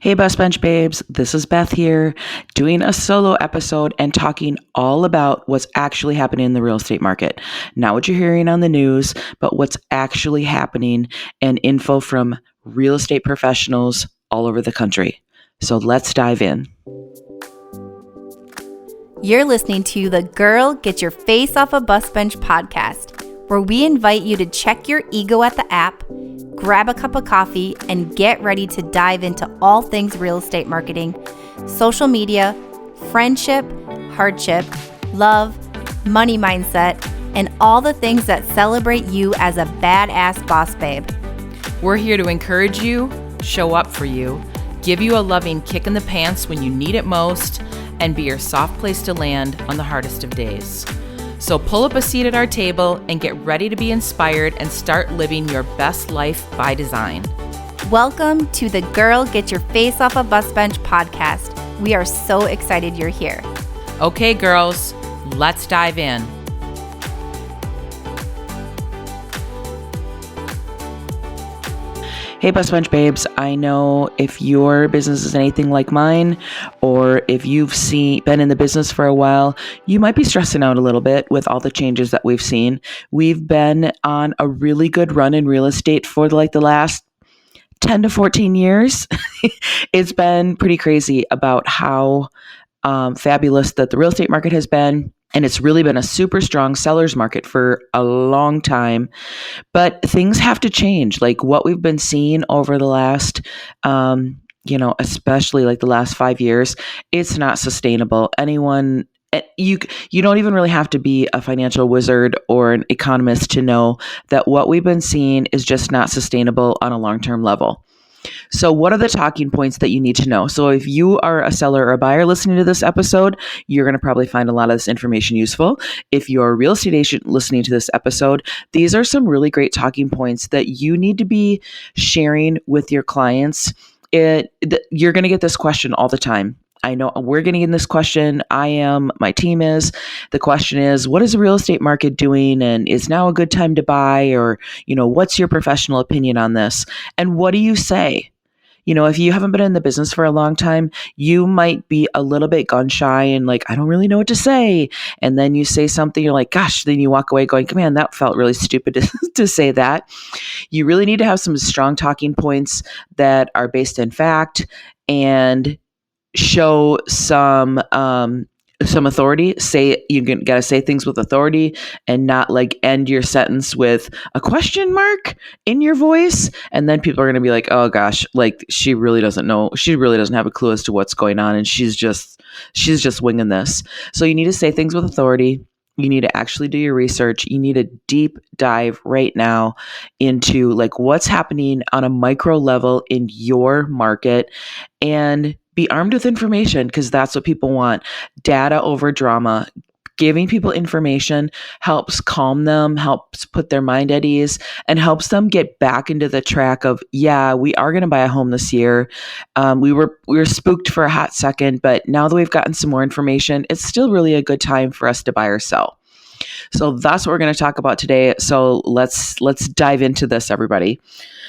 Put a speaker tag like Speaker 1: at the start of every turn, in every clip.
Speaker 1: Hey, Bus Bench Babes, this is Beth here, doing a solo episode and talking all about what's actually happening in the real estate market. Not what you're hearing on the news, but what's actually happening and info from real estate professionals all over the country. So let's dive in.
Speaker 2: You're listening to the Girl Get Your Face Off a Bus Bench podcast, where we invite you to check your ego at the app, grab a cup of coffee, and get ready to dive into all things real estate marketing, social media, friendship, hardship, love, money mindset, and all the things that celebrate you as a badass boss babe.
Speaker 3: We're here to encourage you, show up for you, give you a loving kick in the pants when you need it most, and be your soft place to land on the hardest of days. So pull up a seat at our table and get ready to be inspired and start living your best life by design.
Speaker 2: Welcome to the Girl Get Your Face Off a Bus Bench podcast. We are so excited you're here.
Speaker 3: Okay, girls, let's dive in.
Speaker 1: Hey, Bus Bench Babes, I know if your business is anything like mine, or if you've been in the business for a while, you might be stressing out a little bit with all the changes that we've seen. We've been on a really good run in real estate for the last 10 to 14 years. It's been pretty crazy about how fabulous that the real estate market has been. And it's really been a super strong seller's market for a long time. But things have to change. Like what we've been seeing over the last, especially like the last 5 years, it's not sustainable. You don't even really have to be a financial wizard or an economist to know that what we've been seeing is just not sustainable on a long-term level. So what are the talking points that you need to know? So if you are a seller or a buyer listening to this episode, you're going to probably find a lot of this information useful. If you're a real estate agent listening to this episode, these are some really great talking points that you need to be sharing with your clients. You're going to get this question all the time. I know we're getting this question. My team is. The question is, what is the real estate market doing? And is now a good time to buy? Or, what's your professional opinion on this? And what do you say? If you haven't been in the business for a long time, you might be a little bit gun shy and like, I don't really know what to say. And then you say something, you're like, gosh, then you walk away going, man, that felt really stupid to say that. You really need to have some strong talking points that are based in fact and show some authority. Gotta say things with authority and not like end your sentence with a question mark in your voice. And then people are going to be like, oh gosh, like she really doesn't know. She really doesn't have a clue as to what's going on. And she's just winging this. So you need to say things with authority. You need to actually do your research. You need a deep dive right now into like what's happening on a micro level in your market and be armed with information because that's what people want. Data over drama. Giving people information helps calm them, helps put their mind at ease, and helps them get back into the track of, yeah, we are going to buy a home this year. We were spooked for a hot second, but now that we've gotten some more information, it's still really a good time for us to buy or sell. So that's what we're going to talk about today. So let's dive into this, everybody.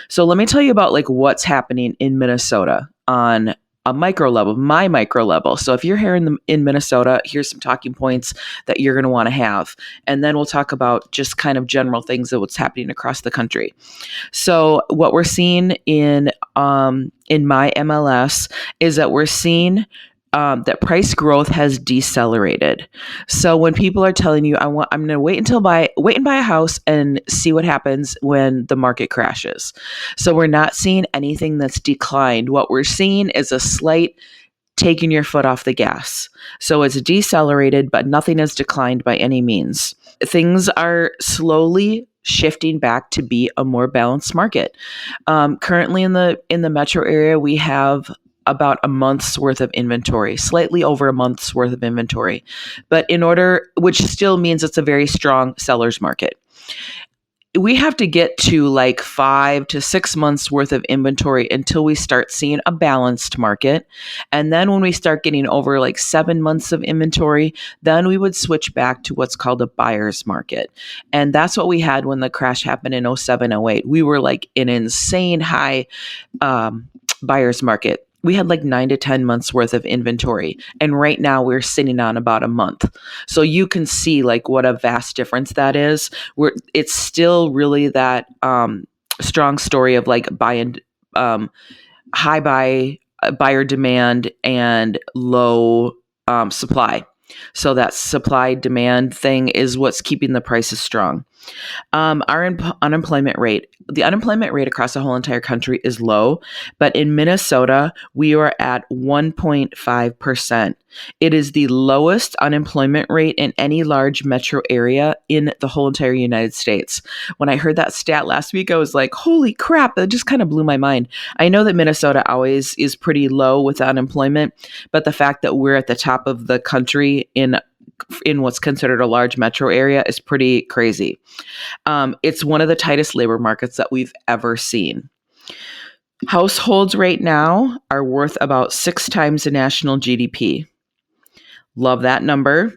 Speaker 1: So let me tell you about like what's happening in Minnesota on a micro level, my micro level. So if you're here in Minnesota, here's some talking points that you're going to want to have. And then we'll talk about just kind of general things of what's happening across the country. So what we're seeing in my MLS is that we're seeing that price growth has decelerated. So when people are telling you, I'm going to wait and buy a house and see what happens when the market crashes. So we're not seeing anything that's declined. What we're seeing is a slight taking your foot off the gas. So it's decelerated, but nothing has declined by any means. Things are slowly shifting back to be a more balanced market. Currently in the metro area, we have about a month's worth of inventory, slightly over a month's worth of inventory, which still means it's a very strong seller's market. We have to get to like 5 to 6 months worth of inventory until we start seeing a balanced market. And then when we start getting over like 7 months of inventory, then we would switch back to what's called a buyer's market. And that's what we had when the crash happened in 07, 08. We were like an insane high buyer's market. we had like 9 to 10 months worth of inventory. And right now we're sitting on about a month. So you can see like what a vast difference that is. It's still really that strong story of like high buyer demand and low supply. So that supply demand thing is what's keeping the prices strong. Our unemployment rate, the unemployment rate across the whole entire country is low, but in Minnesota, we are at 1.5%. It is the lowest unemployment rate in any large metro area in the whole entire United States. When I heard that stat last week, I was like, holy crap, that just kind of blew my mind. I know that Minnesota always is pretty low with unemployment, but the fact that we're at the top of the country in what's considered a large metro area is pretty crazy. It's one of the tightest labor markets that we've ever seen. Households right now are worth about 6 times the national GDP. Love that number.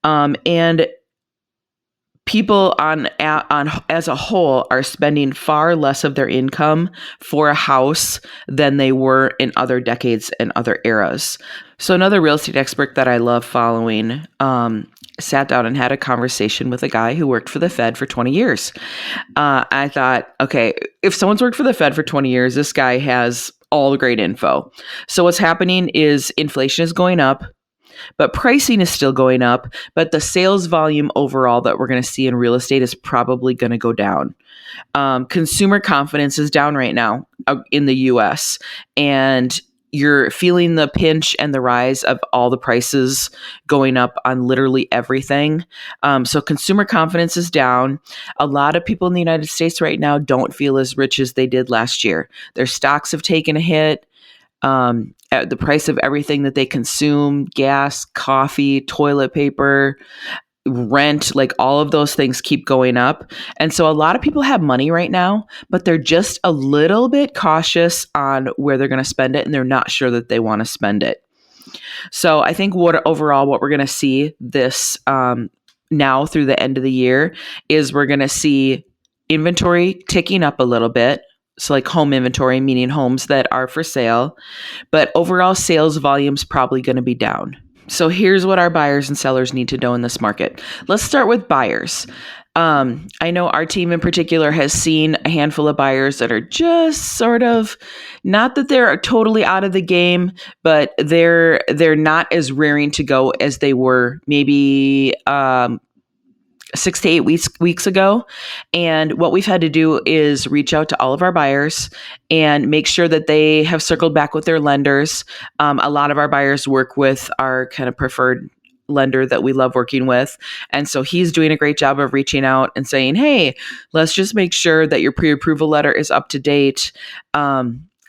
Speaker 1: And people on as a whole are spending far less of their income for a house than they were in other decades and other eras. So another real estate expert that I love following sat down and had a conversation with a guy who worked for the Fed for 20 years. I thought, okay, if someone's worked for the Fed for 20 years, this guy has all the great info. So what's happening is inflation is going up, but pricing is still going up, but the sales volume overall that we're going to see in real estate is probably going to go down. Consumer confidence is down right now in the US, and you're feeling the pinch and the rise of all the prices going up on literally everything. So consumer confidence is down. A lot of people in the United States right now don't feel as rich as they did last year. Their stocks have taken a hit. At the price of everything that they consume, gas, coffee, toilet paper, rent, like all of those things keep going up. And so a lot of people have money right now, but they're just a little bit cautious on where they're going to spend it, and they're not sure that they want to spend it. So I think what we're going to see this now through the end of the year is we're going to see inventory ticking up a little bit. So like home inventory, meaning homes that are for sale, but overall sales volume's probably going to be down. So here's what our buyers and sellers need to know in this market. Let's start with buyers. I know our team in particular has seen a handful of buyers that are just sort of, not that they're totally out of the game, but they're not as raring to go as they were maybe 6 to 8 weeks ago. And what we've had to do is reach out to all of our buyers and make sure that they have circled back with their lenders. A lot of our buyers work with our kind of preferred lender that we love working with. And so he's doing a great job of reaching out and saying, hey, let's just make sure that your pre-approval letter is up to date.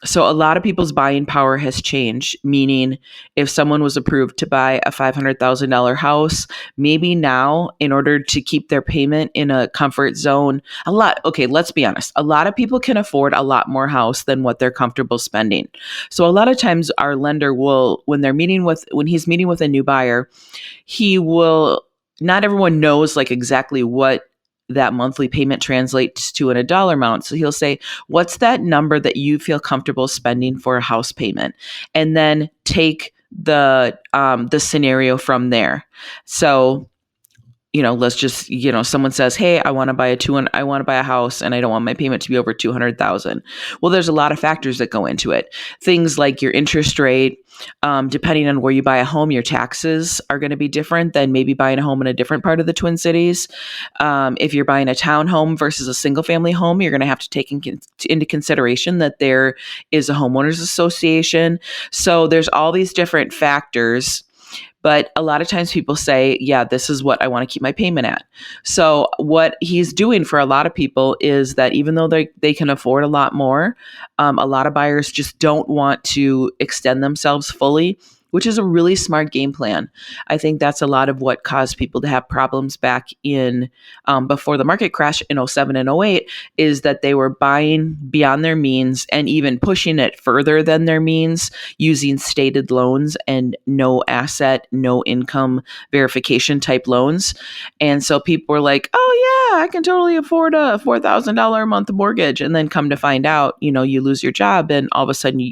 Speaker 1: So a lot of people's buying power has changed, meaning if someone was approved to buy a $500,000 house, maybe now in order to keep their payment in a comfort zone, let's be honest, a lot of people can afford a lot more house than what they're comfortable spending. So a lot of times our lender will, when he's meeting with a new buyer, not everyone knows like exactly what that monthly payment translates to in a dollar amount. So he'll say, what's that number that you feel comfortable spending for a house payment? And then take the scenario from there. So, let's just, someone says, hey, I want to buy a house and I don't want my payment to be over 200,000. Well, there's a lot of factors that go into it. Things like your interest rate, depending on where you buy a home, your taxes are going to be different than maybe buying a home in a different part of the Twin Cities. If you're buying a townhome versus a single family home, you're going to have to take into consideration that there is a homeowners association. So there's all these different factors. But a lot of times people say, yeah, this is what I want to keep my payment at. So what he's doing for a lot of people is that even though they can afford a lot more, a lot of buyers just don't want to extend themselves fully, which is a really smart game plan. I think that's a lot of what caused people to have problems back in before the market crash in 07 and 08 is that they were buying beyond their means and even pushing it further than their means using stated loans and no asset, no income verification type loans. And so people were like, oh yeah, I can totally afford a $4,000 a month mortgage. And then come to find out, you lose your job and all of a sudden,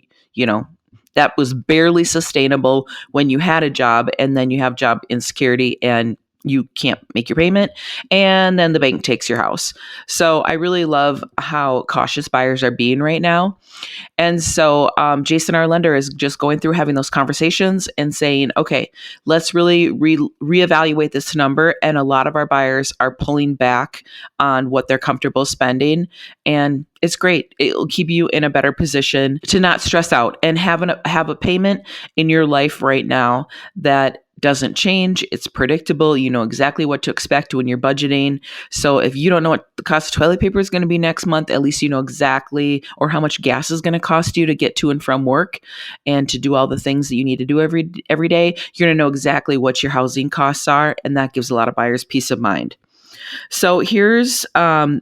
Speaker 1: that was barely sustainable when you had a job, and then you have job insecurity and you can't make your payment, and then the bank takes your house. So I really love how cautious buyers are being right now. And so Jason, our lender, is just going through having those conversations and saying, okay, let's really reevaluate this number. And a lot of our buyers are pulling back on what they're comfortable spending. And it's great. It'll keep you in a better position to not stress out and have a payment in your life right now that doesn't change. It's predictable. You know exactly what to expect when you're budgeting. So if you don't know what the cost of toilet paper is going to be next month, at least you know exactly, or how much gas is going to cost you to get to and from work and to do all the things that you need to do every day. You're going to know exactly what your housing costs are, and that gives a lot of buyers peace of mind. So here's some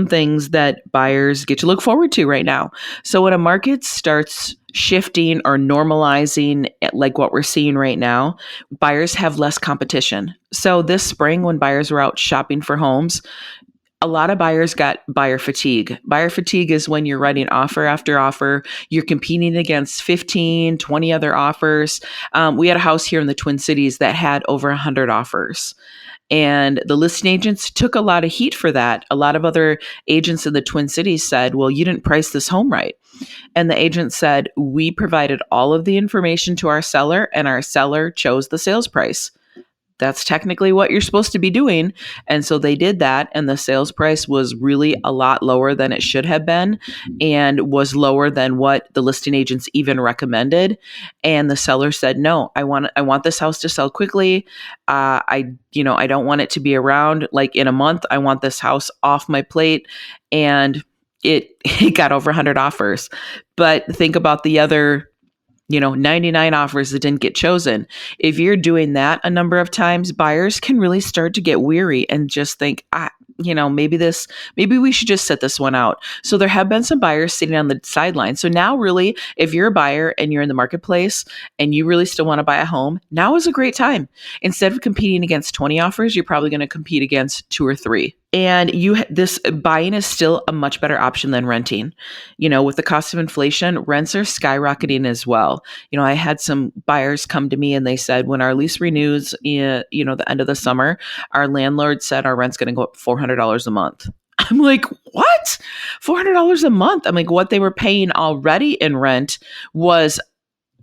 Speaker 1: things that buyers get to look forward to right now. So when a market starts shifting or normalizing like what we're seeing right now, buyers have less competition. So this spring, when buyers were out shopping for homes, a lot of buyers got buyer fatigue. Buyer fatigue is when you're writing offer after offer. You're competing against 15, 20 other offers. We had a house here in the Twin Cities that had over 100 offers. And the listing agents took a lot of heat for that. A lot of other agents in the Twin Cities said, well, you didn't price this home right. And the agent said, we provided all of the information to our seller, and our seller chose the sales price. That's technically what you're supposed to be doing. And so they did that. And the sales price was really a lot lower than it should have been, and was lower than what the listing agents even recommended. And the seller said, no, I want this house to sell quickly. I don't want it to be around like in a month. I want this house off my plate. And it got over 100 offers. But think about the other 99 offers that didn't get chosen. If you're doing that a number of times, buyers can really start to get weary and just think, maybe we should just sit this one out. So there have been some buyers sitting on the sidelines. So now really, if you're a buyer and you're in the marketplace and you really still want to buy a home, now is a great time. Instead of competing against 20 offers, you're probably going to compete against 2 or 3. And this buying is still a much better option than renting. With the cost of inflation, rents are skyrocketing as well. I had some buyers come to me and they said, when our lease renews, the end of the summer, our landlord said our rent's going to go up $400 a month. I'm like, what? $400 a month? I'm like, what they were paying already in rent was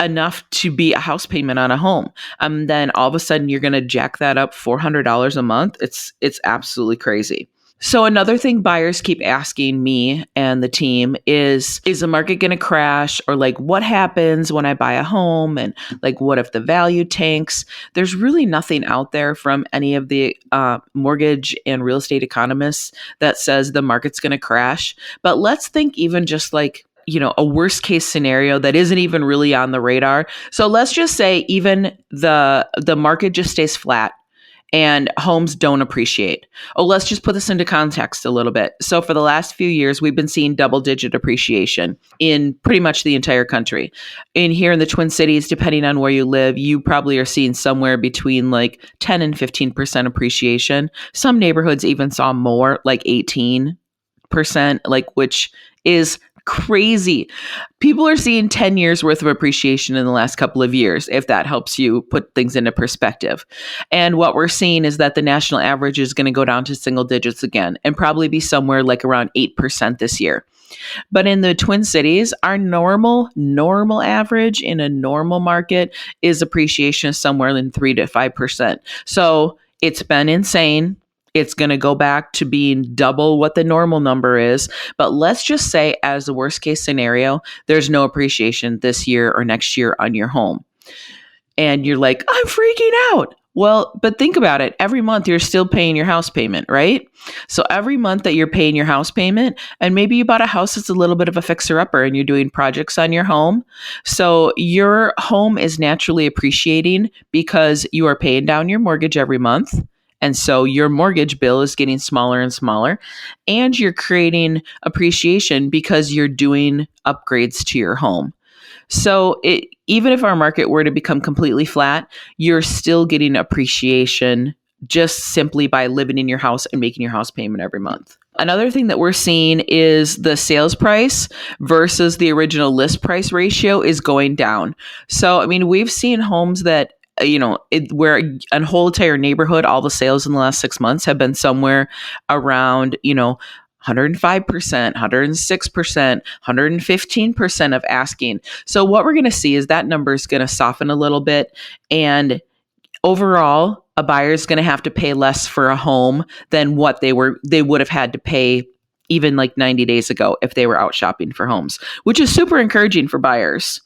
Speaker 1: enough to be a house payment on a home. Then all of a sudden you're going to jack that up $400 a month. It's absolutely crazy. So another thing buyers keep asking me and the team is the market going to crash? Or like, what happens when I buy a home? And like, what if the value tanks? There's really nothing out there from any of the mortgage and real estate economists that says the market's going to crash. But let's think even just like, a worst case scenario that isn't even really on the radar. So let's just say even the market just stays flat and homes don't appreciate. Let's just put this into context a little bit. So for the last few years, we've been seeing double-digit appreciation in pretty much the entire country. Here in the Twin Cities, depending on where you live, you probably are seeing somewhere between like 10 and 15% appreciation. Some neighborhoods even saw more, like 18%, which is crazy. People are seeing 10 years worth of appreciation in the last couple of years, if that helps you put things into perspective. And what we're seeing is that the national average is going to go down to single digits again and probably be somewhere like around 8% this year. But in the Twin Cities, our normal average in a normal market is appreciation somewhere in 3 to 5%. So it's been insane. It's going to go back to being double what the normal number is. But let's just say, as the worst case scenario, there's no appreciation this year or next year on your home. And you're like, I'm freaking out. Well, but think about it. Every month you're still paying your house payment, right? So every month that you're paying your house payment, and maybe you bought a house that's a little bit of a fixer-upper and you're doing projects on your home. So your home is naturally appreciating because you are paying down your mortgage every month. And so your mortgage bill is getting smaller and smaller, and you're creating appreciation because you're doing upgrades to your home. So even if our market were to become completely flat, you're still getting appreciation just simply by living in your house and making your house payment every month. Another thing that we're seeing is the sales price versus the original list price ratio is going down. So, I mean, we've seen homes that, where a whole entire neighborhood, all the sales in the last 6 months have been somewhere around, 105%, 106%, 115% of asking. So what we're going to see is that number is going to soften a little bit. And overall, a buyer is going to have to pay less for a home than what they would have had to pay even like 90 days ago if they were out shopping for homes, which is super encouraging for buyers.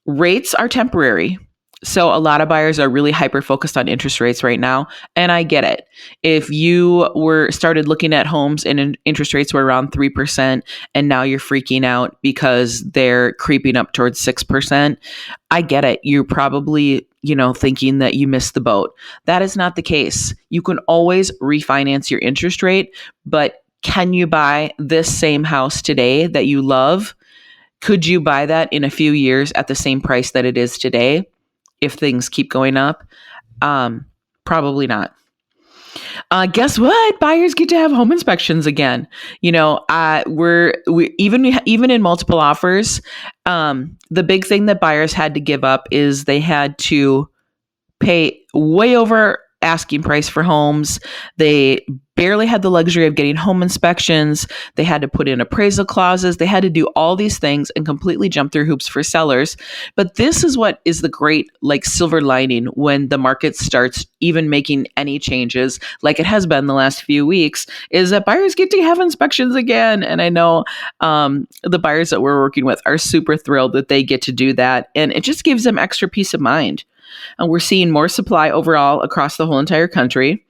Speaker 1: Rates are temporary. So a lot of buyers are really hyper focused on interest rates right now. And I get it. If you started looking at homes and interest rates were around 3% and now you're freaking out because they're creeping up towards 6%, I get it. You're probably, thinking that you missed the boat. That is not the case. You can always refinance your interest rate, but can you buy this same house today that you love? Could you buy that in a few years at the same price that it is today? If things keep going up, probably not. Guess what? Buyers get to have home inspections again. We even in multiple offers. The big thing that buyers had to give up is they had to pay way over asking price for homes. They barely had the luxury of getting home inspections. They had to put in appraisal clauses. They had to do all these things and completely jump through hoops for sellers. But this is what is the great silver lining when the market starts even making any changes, like it has been the last few weeks, is that buyers get to have inspections again. And I know the buyers that we're working with are super thrilled that they get to do that. And it just gives them extra peace of mind. And we're seeing more supply overall across the whole entire country.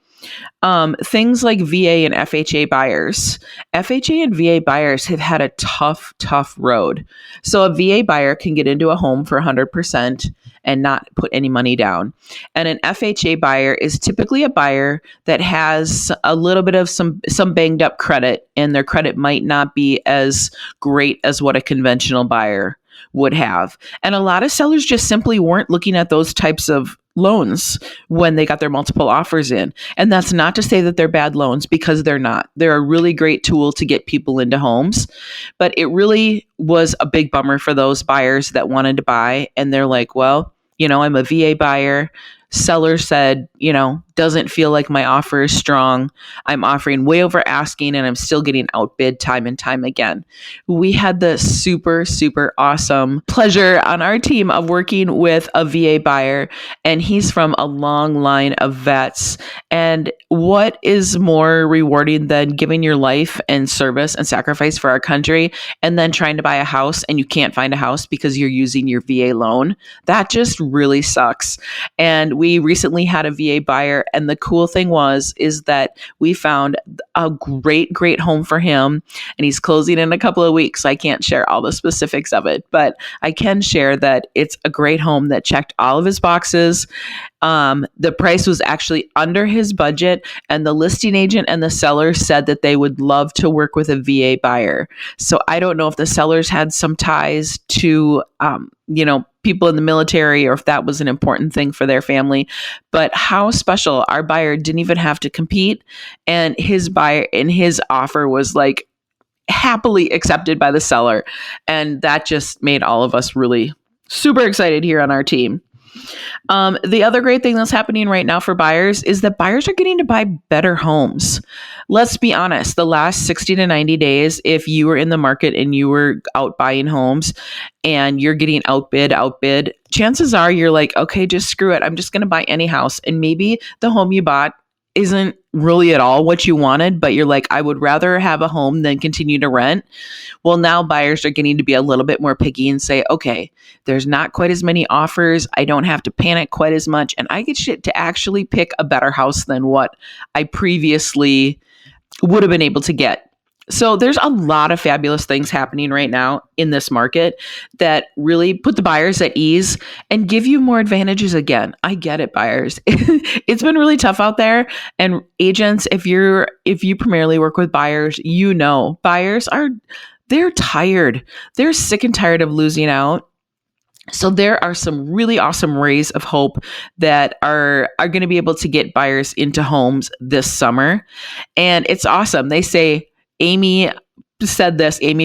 Speaker 1: Things like VA and FHA buyers. FHA and VA buyers have had a tough road. So a VA buyer can get into a home for 100% and not put any money down. And an FHA buyer is typically a buyer that has a little bit of some banged up credit, and their credit might not be as great as what a conventional buyer would have. And a lot of sellers just simply weren't looking at those types of loans when they got their multiple offers in. And that's not to say that they're bad loans, because they're not. They're a really great tool to get people into homes. But it really was a big bummer for those buyers that wanted to buy. And they're like, well, I'm a VA buyer. Seller said, doesn't feel like my offer is strong. I'm offering way over asking and I'm still getting outbid time and time again. We had the super awesome pleasure on our team of working with a VA buyer, and he's from a long line of vets. And what is more rewarding than giving your life and service and sacrifice for our country and then trying to buy a house and you can't find a house because you're using your VA loan? That just really sucks. And we recently had a VA buyer, and the cool thing is that we found a great home for him, and he's closing in a couple of weeks. So I can't share all the specifics of it, but I can share that it's a great home that checked all of his boxes. The price was actually under his budget, and the listing agent and the seller said that they would love to work with a VA buyer. So I don't know if the sellers had some ties to, people in the military, or if that was an important thing for their family. But how special, our buyer didn't even have to compete, and his offer was happily accepted by the seller. And that just made all of us really super excited here on our team. The other great thing that's happening right now for buyers is that buyers are getting to buy better homes. Let's be honest, the last 60 to 90 days, if you were in the market and you were out buying homes and you're getting outbid, chances are you're like, okay, just screw it. I'm just going to buy any house. And maybe the home you bought isn't really at all what you wanted, but you're like, I would rather have a home than continue to rent. Well, now buyers are getting to be a little bit more picky and say, okay, there's not quite as many offers. I don't have to panic quite as much. And I get to actually pick a better house than what I previously would have been able to get. So there's a lot of fabulous things happening right now in this market that really put the buyers at ease and give you more advantages again. I get it, buyers. It's been really tough out there. And agents, if you primarily work with buyers, buyers they're tired. They're sick and tired of losing out. So there are some really awesome rays of hope that are going to be able to get buyers into homes this summer. And it's awesome. They say, Amy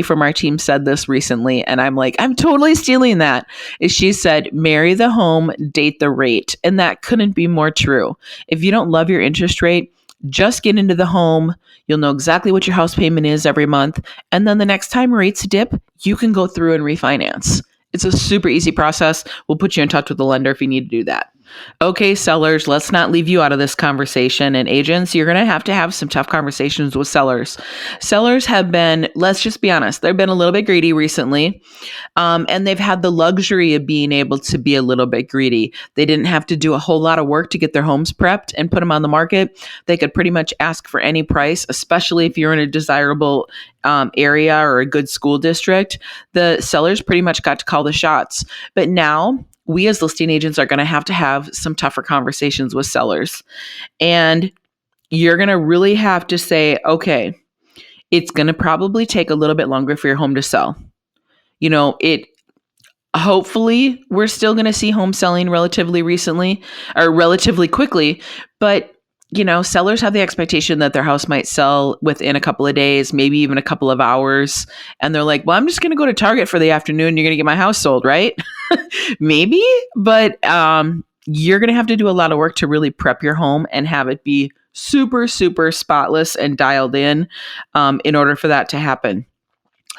Speaker 1: from our team said this recently, and I'm like, I'm totally stealing that. She said, marry the home, date the rate. And that couldn't be more true. If you don't love your interest rate, just get into the home. You'll know exactly what your house payment is every month. And then the next time rates dip, you can go through and refinance. It's a super easy process. We'll put you in touch with the lender if you need to do that. Okay, sellers, let's not leave you out of this conversation. And agents, you're going to have some tough conversations with sellers. Sellers have been, let's just be honest, they've been a little bit greedy recently. And they've had the luxury of being able to be a little bit greedy. They didn't have to do a whole lot of work to get their homes prepped and put them on the market. They could pretty much ask for any price, especially if you're in a desirable area or a good school district. The sellers pretty much got to call the shots. But now, we as listing agents are going to have some tougher conversations with sellers. And you're going to really have to say, okay, it's going to probably take a little bit longer for your home to sell. Hopefully we're still going to see home selling relatively quickly, but sellers have the expectation that their house might sell within a couple of days, maybe even a couple of hours. And they're like, well, I'm just going to go to Target for the afternoon. You're going to get my house sold, right? Maybe, but you're going to have to do a lot of work to really prep your home and have it be super, super spotless and dialed in order for that to happen.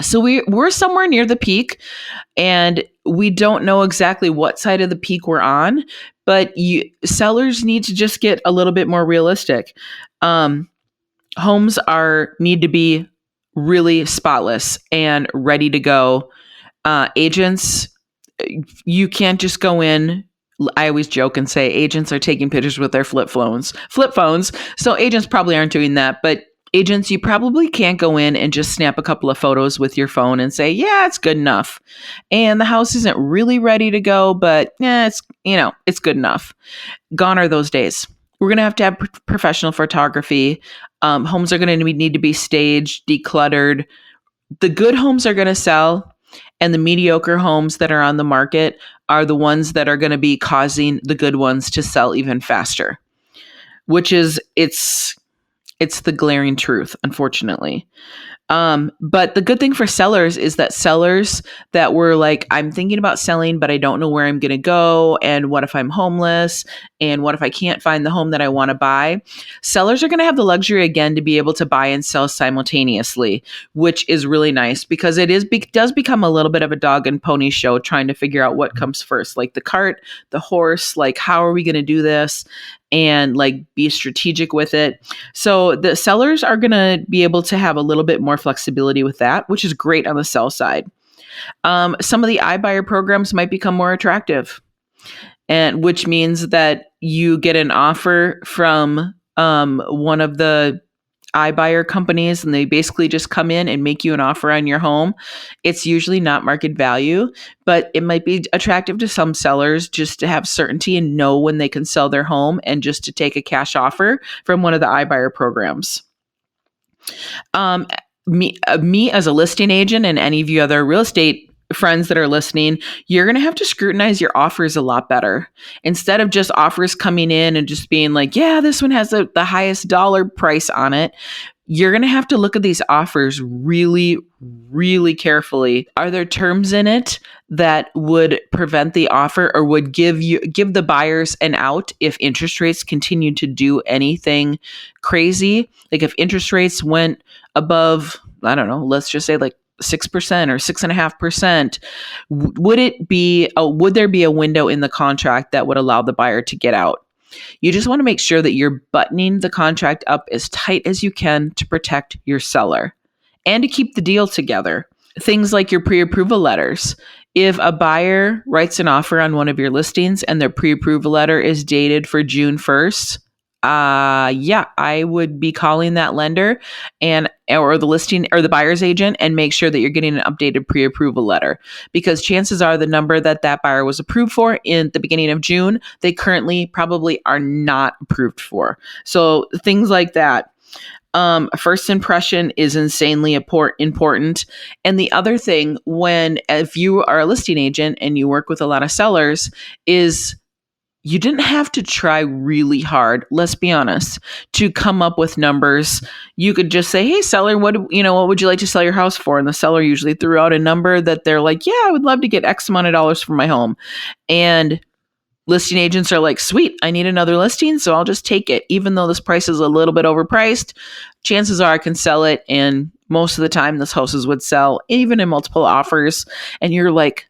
Speaker 1: So we're somewhere near the peak, and we don't know exactly what side of the peak we're on, but sellers need to just get a little bit more realistic. Homes need to be really spotless and ready to go. Agents, you can't just go in. I always joke and say agents are taking pictures with their flip phones. So agents probably aren't doing that, but agents, you probably can't go in and just snap a couple of photos with your phone and say, yeah, it's good enough. And the house isn't really ready to go, but it's good enough. Gone are those days. We're going to have professional photography. Homes are going to need to be staged, decluttered. The good homes are going to sell, and the mediocre homes that are on the market are the ones that are going to be causing the good ones to sell even faster, which is, it's the glaring truth, unfortunately. But the good thing for sellers is that sellers that were like, I'm thinking about selling, but I don't know where I'm going to go. And what if I'm homeless? And what if I can't find the home that I want to buy? Sellers are going to have the luxury again to be able to buy and sell simultaneously, which is really nice because it does become a little bit of a dog and pony show trying to figure out what comes first, like the cart, the horse, like how are we going to do this? And like be strategic with it. So the sellers are going to be able to have a little bit more flexibility with that, which is great on the sell side. Some of the iBuyer programs might become more attractive, and which means that you get an offer from one of the iBuyer companies, and they basically just come in and make you an offer on your home. It's usually not market value, but it might be attractive to some sellers just to have certainty and know when they can sell their home and just to take a cash offer from one of the iBuyer programs. Me as a listing agent and any of you other real estate friends that are listening, you're going to have to scrutinize your offers a lot better. Instead of just offers coming in and just being like, yeah, this one has the highest dollar price on it, you're going to have to look at these offers really, really carefully. Are there terms in it that would prevent the offer or would give the buyers an out if interest rates continue to do anything crazy? Like if interest rates went above, I don't know, let's just say like 6% or 6.5%, would there be a window in the contract that would allow the buyer to get out? You just want to make sure that you're buttoning the contract up as tight as you can to protect your seller and to keep the deal together. Things like your pre-approval letters. If a buyer writes an offer on one of your listings and their pre-approval letter is dated for June 1st, I would be calling that lender or the listing or the buyer's agent and make sure that you're getting an updated pre-approval letter, because chances are the number that buyer was approved for in the beginning of June, they currently probably are not approved for. So things like that. First impression is insanely important. And the other thing, if you are a listing agent and you work with a lot of sellers, is you didn't have to try really hard, let's be honest, to come up with numbers. You could just say, hey, seller, what would you like to sell your house for? And the seller usually threw out a number that they're like, yeah, I would love to get X amount of dollars for my home. And listing agents are like, sweet, I need another listing, so I'll just take it. Even though this price is a little bit overpriced, chances are I can sell it. And most of the time, this houses would sell even in multiple offers. And you're like,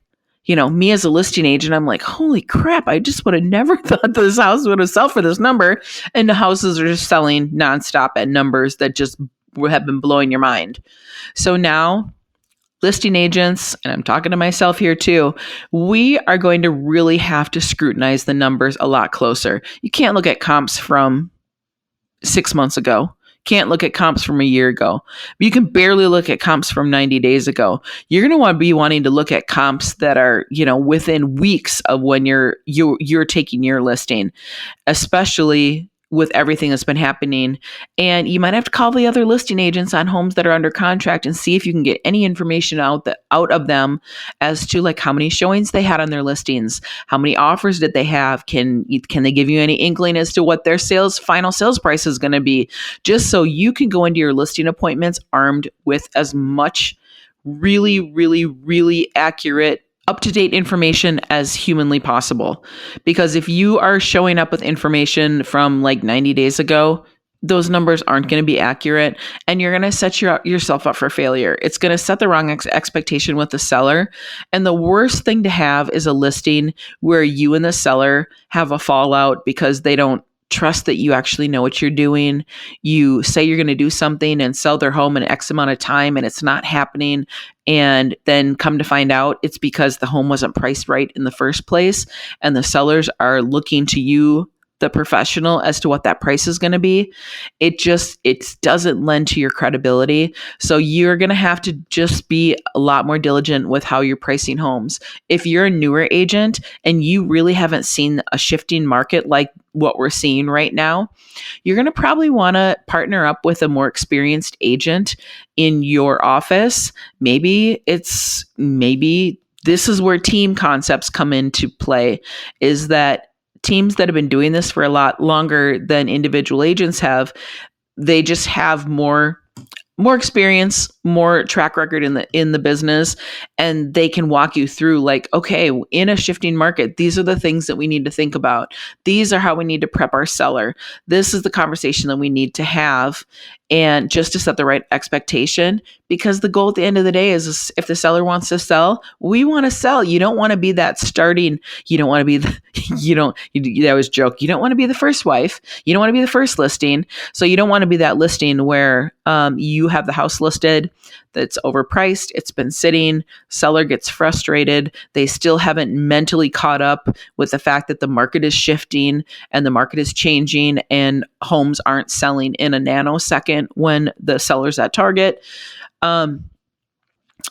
Speaker 1: me as a listing agent, I'm like, holy crap, I just would have never thought this house would have sold for this number. And the houses are just selling nonstop at numbers that just have been blowing your mind. So now, listing agents, and I'm talking to myself here too, we are going to really have to scrutinize the numbers a lot closer. You can't look at comps from 6 months ago. Can't look at comps from a year ago. You can barely look at comps from 90 days ago. You're going to want to be wanting to look at comps that are, within weeks of when you're taking your listing, especially with everything that's been happening. And you might have to call the other listing agents on homes that are under contract and see if you can get any information out of them as to like how many showings they had on their listings, how many offers did they have, can they give you any inkling as to what their final sales price is going to be, just so you can go into your listing appointments armed with as much really, really, really accurate, up-to-date information as humanly possible. Because if you are showing up with information from like 90 days ago, those numbers aren't going to be accurate, and you're going to set yourself up for failure. It's going to set the wrong expectation with the seller. And the worst thing to have is a listing where you and the seller have a fallout because they don't trust that you actually know what you're doing. You say you're going to do something and sell their home in X amount of time, and it's not happening. And then come to find out it's because the home wasn't priced right in the first place. And the sellers are looking to you, the professional, as to what that price is going to be. It doesn't lend to your credibility. So you're going to have to just be a lot more diligent with how you're pricing homes. If you're a newer agent and you really haven't seen a shifting market like what we're seeing right now, you're going to probably want to partner up with a more experienced agent in your office. Maybe this is where team concepts come into play, is that teams that have been doing this for a lot longer than individual agents have, they just have more experience, more track record in the business, and they can walk you through like, okay, in a shifting market, these are the things that we need to think about. These are how we need to prep our seller. This is the conversation that we need to have, and just to set the right expectation, because the goal at the end of the day is if the seller wants to sell, we want to sell. You don't want to be that starting, you don't want to be that was a joke. You don't want to be the first wife. You don't want to be the first listing. So you don't want to be that listing where you have the house listed that's overpriced. It's been sitting. Seller gets frustrated. They still haven't mentally caught up with the fact that the market is shifting and the market is changing and homes aren't selling in a nanosecond when the seller's at target.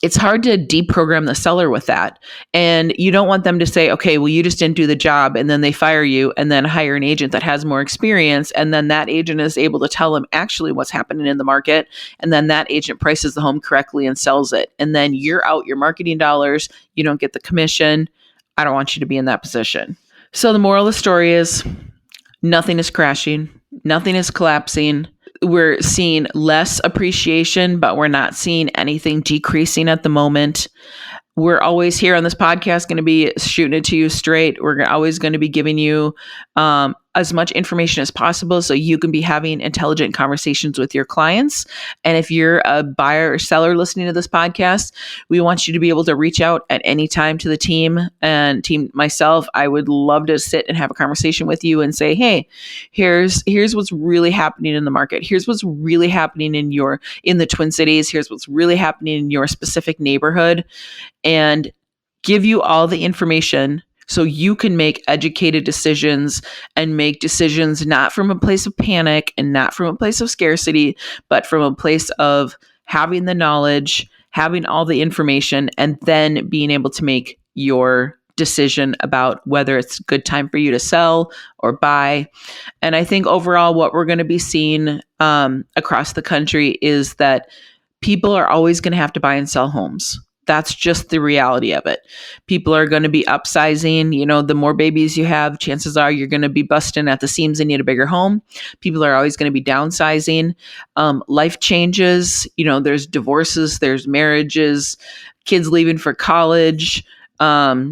Speaker 1: It's hard to deprogram the seller with that. And you don't want them to say, okay, well, you just didn't do the job, and then they fire you and then hire an agent that has more experience. And then that agent is able to tell them actually what's happening in the market. And then that agent prices the home correctly and sells it. And then you're out your marketing dollars. You don't get the commission. I don't want you to be in that position. So the moral of the story is nothing is crashing. Nothing is collapsing. We're seeing less appreciation, but we're not seeing anything decreasing at the moment. We're always here on this podcast going to be shooting it to you straight. We're always going to be giving you as much information as possible so you can be having intelligent conversations with your clients. And if you're a buyer or seller listening to this podcast, we want you to be able to reach out at any time to the team and myself. I would love to sit and have a conversation with you and say, hey, here's what's really happening in the market. Here's what's really happening in the Twin Cities. Here's what's really happening in your specific neighborhood, and give you all the information so you can make educated decisions and make decisions not from a place of panic and not from a place of scarcity, but from a place of having the knowledge, having all the information, and then being able to make your decision about whether it's a good time for you to sell or buy. And I think overall, what we're going to be seeing across the country is that people are always going to have to buy and sell homes. That's just the reality of it. People are going to be upsizing. You know, the more babies you have, chances are you're going to be busting at the seams and need a bigger home. People are always going to be downsizing. Life changes. You know, there's divorces, there's marriages, kids leaving for college,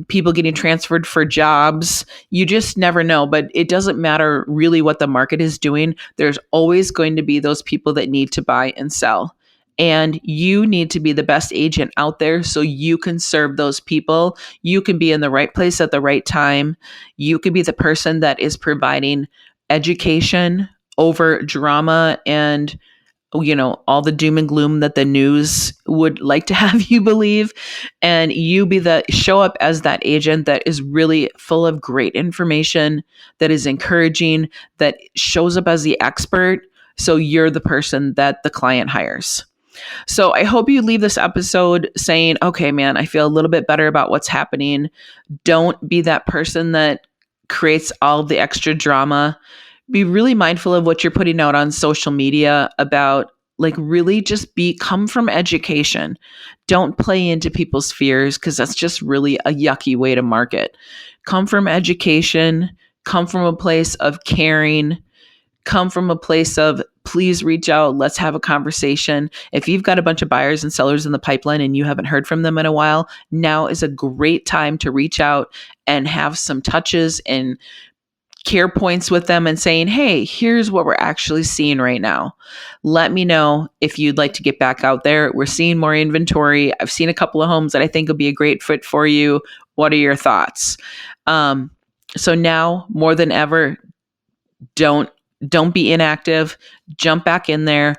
Speaker 1: people getting transferred for jobs. You just never know. But it doesn't matter really what the market is doing. There's always going to be those people that need to buy and sell. And you need to be the best agent out there so you can serve those people. You can be in the right place at the right time. You can be the person that is providing education over drama and, you know, all the doom and gloom that the news would like to have you believe. And you show up as that agent that is really full of great information, that is encouraging, that shows up as the expert. So you're the person that the client hires. So I hope you leave this episode saying, okay, man, I feel a little bit better about what's happening. Don't be that person that creates all the extra drama. Be really mindful of what you're putting out on social media about, like, really just come from education. Don't play into people's fears, because that's just really a yucky way to market. Come from education, come from a place of caring, come from a place of, please reach out. Let's have a conversation. If you've got a bunch of buyers and sellers in the pipeline and you haven't heard from them in a while, now is a great time to reach out and have some touches and care points with them and saying, hey, here's what we're actually seeing right now. Let me know if you'd like to get back out there. We're seeing more inventory. I've seen a couple of homes that I think will be a great fit for you. What are your thoughts? So now more than ever, don't be inactive. Jump back in there.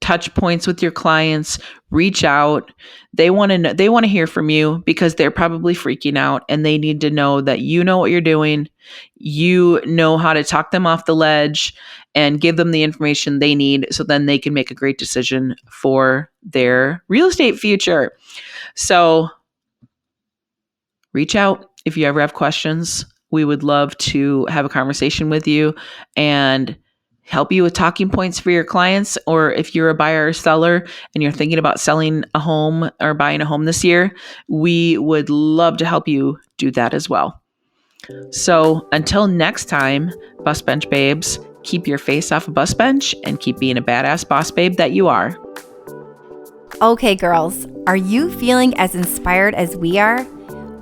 Speaker 1: Touch points with your clients. Reach out. They want to know, they want to hear from you, because they're probably freaking out and they need to know that you know what you're doing. You know how to talk them off the ledge and give them the information they need, so then they can make a great decision for their real estate future. So reach out if you ever have questions. We would love to have a conversation with you and help you with talking points for your clients. Or if you're a buyer or seller and you're thinking about selling a home or buying a home this year, we would love to help you do that as well. So until next time, Bus Bench babes, keep your face off a bus bench and keep being a badass boss babe that you are.
Speaker 2: Okay, girls, are you feeling as inspired as we are?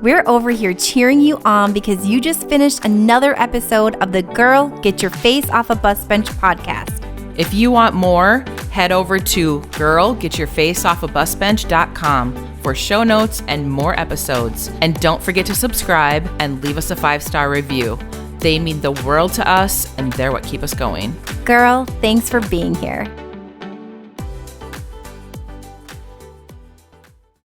Speaker 2: We're over here cheering you on because you just finished another episode of the Girl, Get Your Face Off a Bus Bench podcast.
Speaker 3: If you want more, head over to girlgetyourfaceoffabusbench.com for show notes and more episodes. And don't forget to subscribe and leave us a 5-star review. They mean the world to us, and they're what keep us going.
Speaker 2: Girl, thanks for being here.